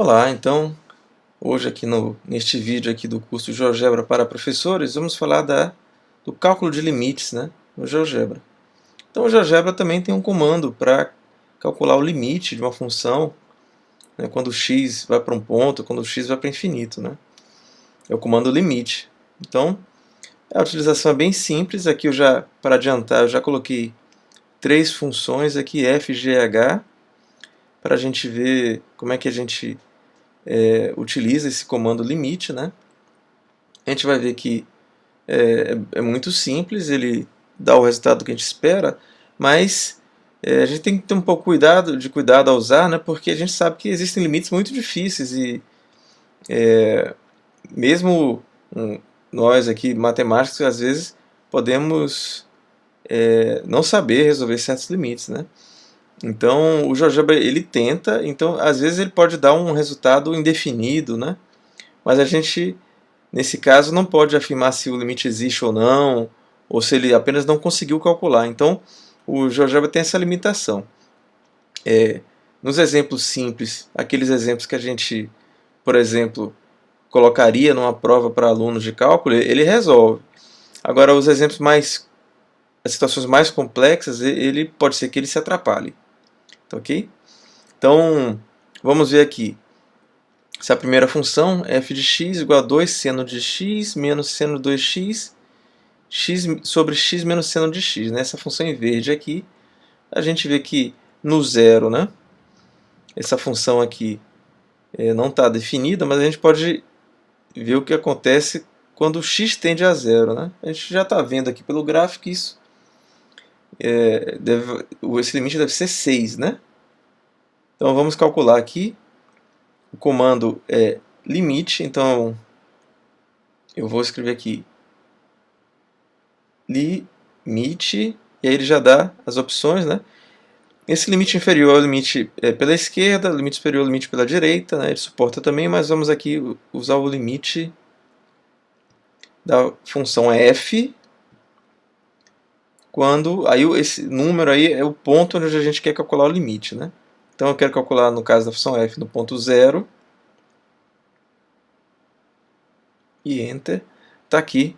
Olá, então hoje aqui neste vídeo aqui do curso GeoGebra para professores, vamos falar do cálculo de limites, né, no GeoGebra. Então o GeoGebra também tem um comando para calcular o limite de uma função, né, quando x vai para um ponto, quando x vai para infinito, né. É o comando limite. Então a utilização é bem simples, aqui para adiantar, eu já coloquei três funções aqui, f, g, h, para a gente ver como é que a gente utiliza esse comando limite, né? A gente vai ver que é muito simples, ele dá o resultado que a gente espera, mas a gente tem que ter um pouco de cuidado ao usar, né? Porque a gente sabe que existem limites muito difíceis e mesmo nós aqui, matemáticos, às vezes podemos não saber resolver certos limites, né? Então o GeoGebra ele tenta, então às vezes ele pode dar um resultado indefinido, né? Mas a gente nesse caso não pode afirmar se o limite existe ou se ele apenas não conseguiu calcular. Então o GeoGebra tem essa limitação. Nos exemplos simples, aqueles exemplos que a gente, por exemplo, colocaria numa prova para alunos de cálculo, ele resolve. Agora os exemplos as situações mais complexas, ele pode ser que ele se atrapalhe. Tá, ok? Então vamos ver aqui. Se a primeira função é f de x igual a 2 seno de x menos seno de 2x, x sobre x menos seno de x. Né? Essa função em verde aqui, a gente vê que no zero, né? Essa função aqui não está definida, mas a gente pode ver o que acontece quando x tende a zero. Né? A gente já está vendo aqui pelo gráfico que esse limite deve ser 6. Né? Então vamos calcular aqui. O comando é limite, então eu vou escrever aqui limite, e aí ele já dá as opções, né? Esse limite inferior é o limite pela esquerda, limite superior é o limite pela direita, né? Ele suporta também, mas vamos aqui usar o limite da função f, quando aí esse número aí é o ponto onde a gente quer calcular o limite, né? Então eu quero calcular, no caso da função f, no ponto 0, e Enter. Está aqui,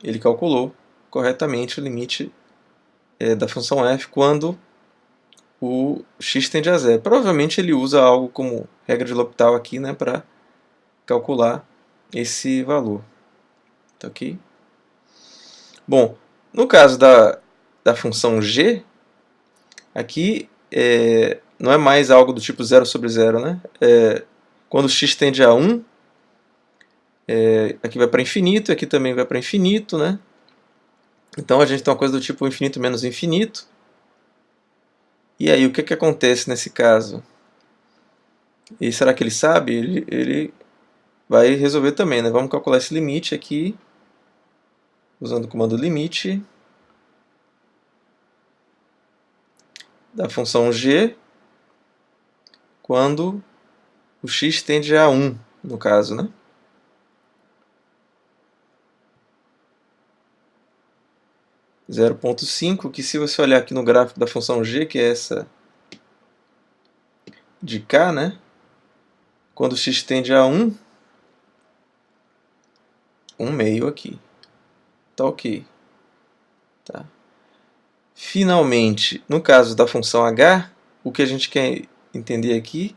ele calculou corretamente o limite da função f quando o x tende a zero. Provavelmente ele usa algo como regra de L'Hopital aqui, né, para calcular esse valor. Tá, ok? Bom, no caso da função g, aqui não é mais algo do tipo 0 sobre 0, né? Quando x tende a 1, aqui vai para infinito, aqui também vai para infinito, né? Então a gente tem uma coisa do tipo infinito menos infinito. E aí o que acontece nesse caso? E será que ele sabe? Ele vai resolver também, né? Vamos calcular esse limite aqui, usando o comando limite da função g, quando o x tende a 1, no caso, né? Zero vírgula cinco, que se você olhar aqui no gráfico da função g, que é essa de cá, né? Quando x tende a 1, 1 meio aqui. Tá, ok. Tá. Finalmente, no caso da função h, o que a gente quer entender aqui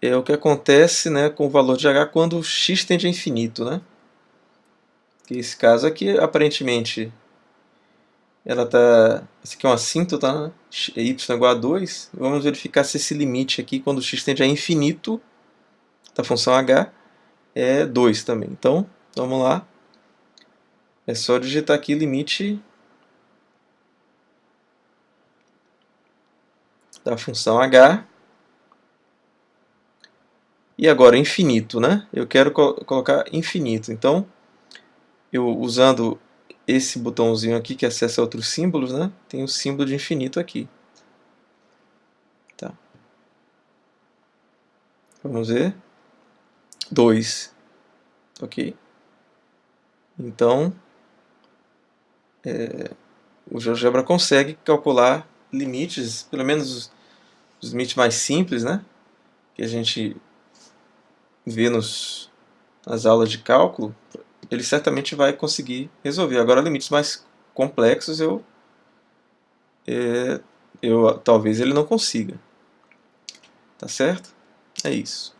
é o que acontece, né, com o valor de h quando x tende a infinito, né? Que esse caso aqui, aparentemente, ela tá, esse aqui é um assíntota, né? Y igual a 2. Vamos verificar se esse limite aqui, quando x tende a infinito, da função h, é 2 também. Então, vamos lá. É só digitar aqui limite da função h. E agora infinito, né? Eu quero colocar infinito. Então, eu usando esse botãozinho aqui que acessa outros símbolos, né? Tem o símbolo de infinito aqui. Tá. Vamos ver. 2. Ok? Então, o GeoGebra consegue calcular limites, pelo menos os limites mais simples, né? que a gente vê nas aulas de cálculo, ele certamente vai conseguir resolver. Agora, limites mais complexos, talvez ele não consiga. Tá certo? É isso.